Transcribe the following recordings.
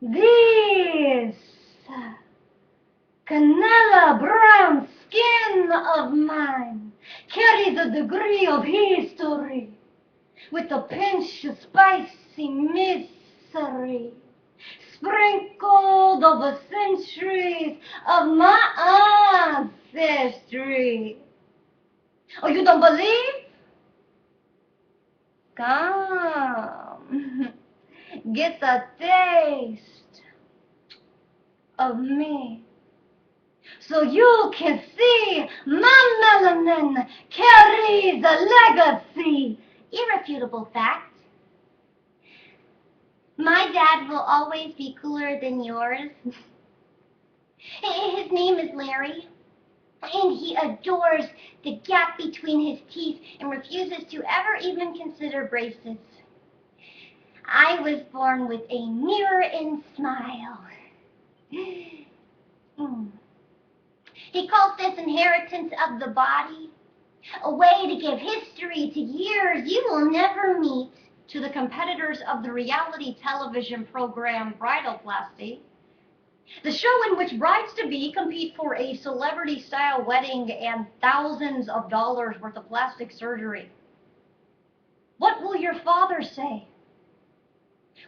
This canela brown skin of mine carries a degree of history with a pinch of spicy misery, sprinkled over centuries of my ancestry. Oh, you don't believe? Come, get a taste of me, so you can see my melanin carries a legacy. Irrefutable fact. My dad will always be cooler than yours. His name is Larry, and he adores the gap between his teeth and refuses to ever even consider braces. I was born with a mirror-in smile. He calls this inheritance of the body a way to give history to years you will never meet, to the competitors of the reality television program Bridalplasty, the show in which brides-to-be compete for a celebrity-style wedding and thousands of dollars worth of plastic surgery. What will your father say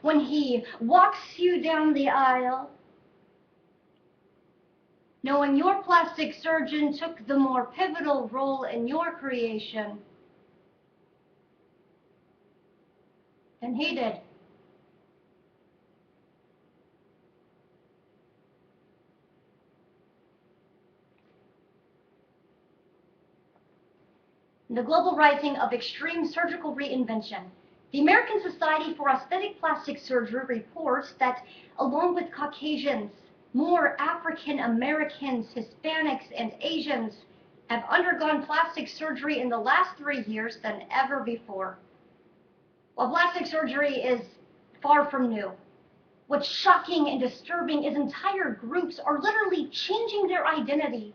when he walks you down the aisle, knowing your plastic surgeon took the more pivotal role in your creation than he did? The global rising of extreme surgical reinvention. The American Society for Aesthetic Plastic Surgery reports that, along with Caucasians, more African Americans, Hispanics, and Asians have undergone plastic surgery in the last 3 years than ever before. While plastic surgery is far from new, what's shocking and disturbing is entire groups are literally changing their identity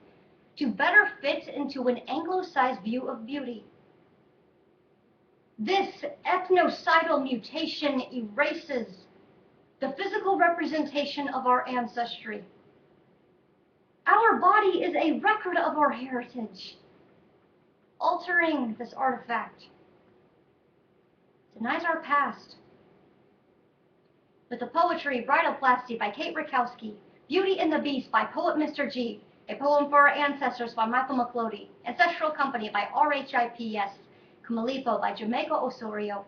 to better fit into an Anglo-sized view of beauty. This ethnocidal mutation erases the physical representation of our ancestry. Our body is a record of our heritage. Altering this artifact denies our past. With the poetry Bridalplasty by Kate Rakowski, Beauty and the Beast by poet Mr. G, A Poem for Our Ancestors by Michael McClody, Ancestral Company by RHIPS, Kumalipo by Jamaica Osorio,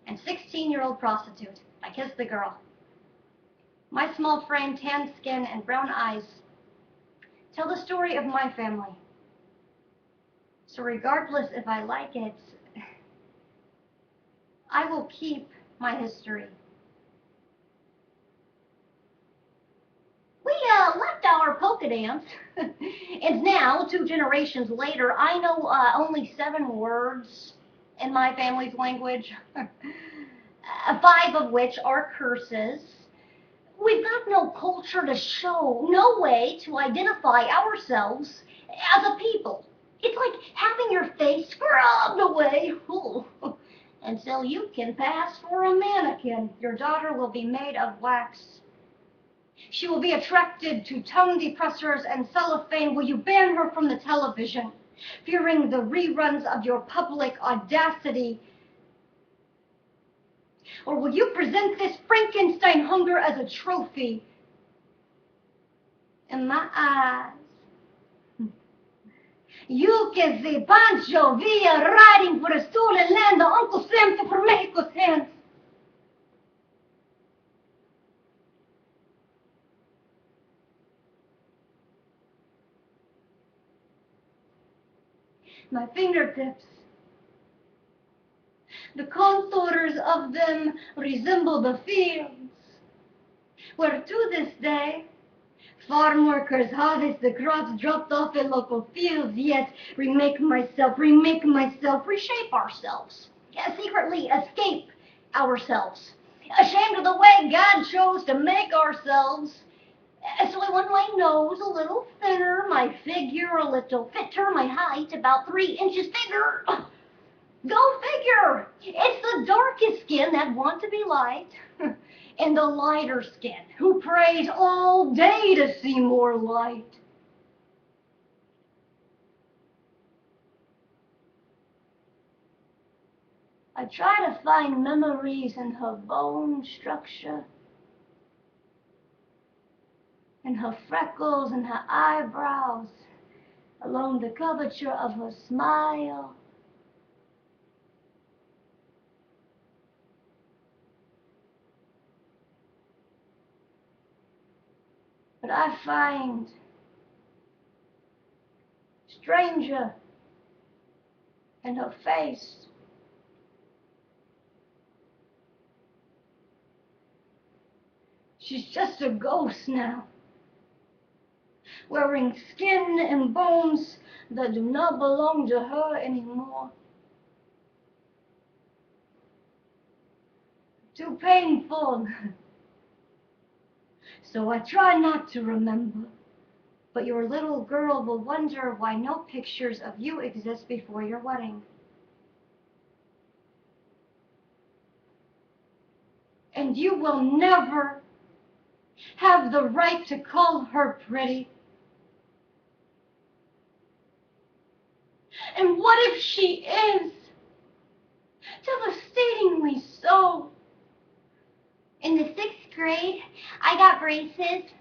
and 16-Year-Old Prostitute by Kiss the Girl. My small frame, tan skin, and brown eyes tell the story of my family. So regardless if I like it, I will keep my history. We left our polka dance, and now, 2 generations later, I know only 7 words in my family's language, 5 of which are curses. We've got no culture to show, no way to identify ourselves as a people. It's like having your face scrubbed away until you can pass for a mannequin. Your daughter will be made of wax. She will be attracted to tongue depressors and cellophane. Will you ban her from the television, fearing the reruns of your public audacity? Or will you present this Frankenstein hunger as a trophy in my eyes? You can see Pancho Villa riding for a stolen land of Uncle Sam for Mexico's hands. My fingertips, the contours of them resemble the fields, where to this day farm workers harvest the crops dropped off in local fields, yet remake myself, reshape ourselves, secretly escape ourselves, ashamed of the way God chose to make ourselves. So I want my nose a little thinner, my figure a little fitter, my height about 3 inches bigger. Go figure! It's the darkest skin that want to be light, and the lighter skin who prays all day to see more light. I try to find memories in her bone structure, in her freckles and her eyebrows, along the curvature of her smile. But I find stranger in her face. She's just a ghost now, wearing skin and bones that do not belong to her anymore. Too painful. So I try not to remember. But your little girl will wonder why no pictures of you exist before your wedding. And you will never have the right to call her pretty. And what if she is? Devastatingly so. In the 6th grade, I got braces.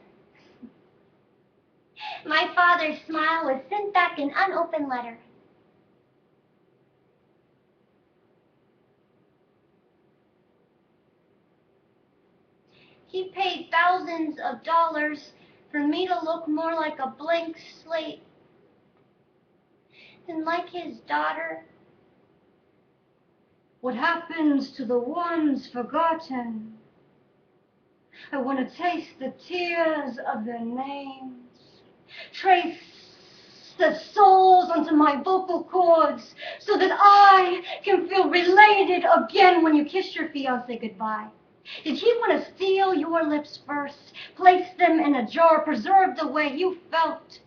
My father's smile was sent back an unopened letter. He paid thousands of dollars for me to look more like a blank slate than like his daughter. What happens to the ones forgotten? I want to taste the tears of their names, trace the souls onto my vocal cords so that I can feel related again when you kiss your fiancé goodbye. Did he want to steal your lips first, place them in a jar, preserve the way you felt?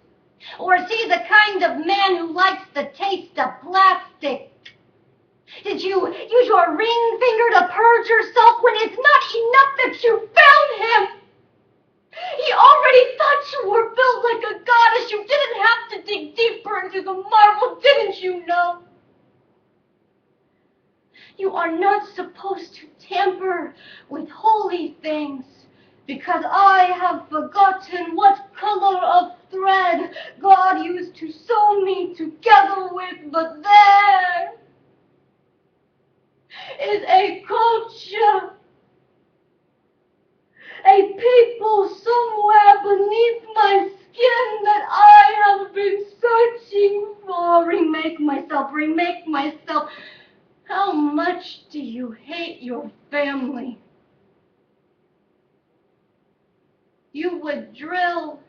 Or is he the kind of man who likes the taste of plastic? Did you use your ring finger to purge yourself when it's not enough that you found him? He already thought you were built like a goddess. You didn't have to dig deeper into the marble, didn't you know? You are not supposed to tamper with holy things, because I have forgotten what color of thread God used to sew me together with, but there is a culture, a people somewhere beneath my skin that I have been searching for. Remake myself. How much do you hate your family? You would drill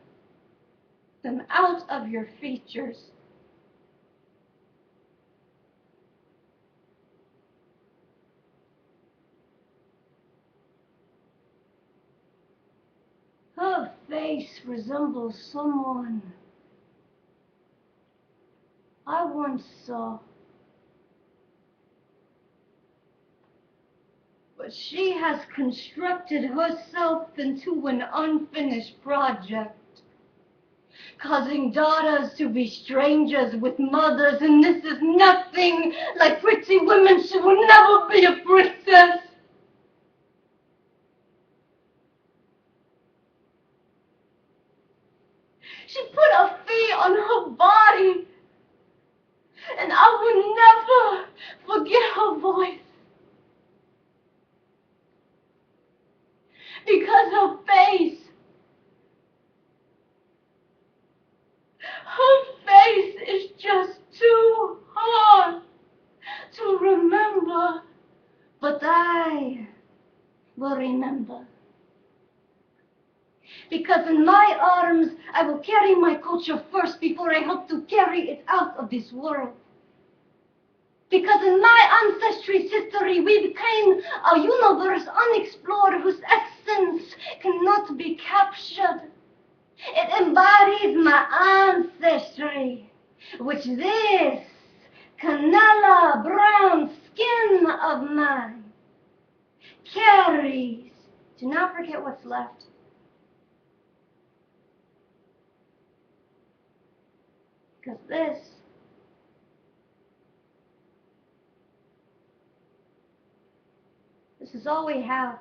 them out of your features. Her face resembles someone I once saw. But she has constructed herself into an unfinished project, causing daughters to be strangers with mothers, and this is nothing like pretty women. She will never be a princess. She put a fee on her body, and I will never forget her voice. Because her face is just too hard to remember, but I will remember. Because in my arms, I will carry my culture first before I hope to carry it out of this world. Because in my ancestry's history, we became a universe unexplored whose essence cannot be captured. It embodies my ancestry, which this canela brown skin of mine carries Do not forget what's left. Because this is all we have.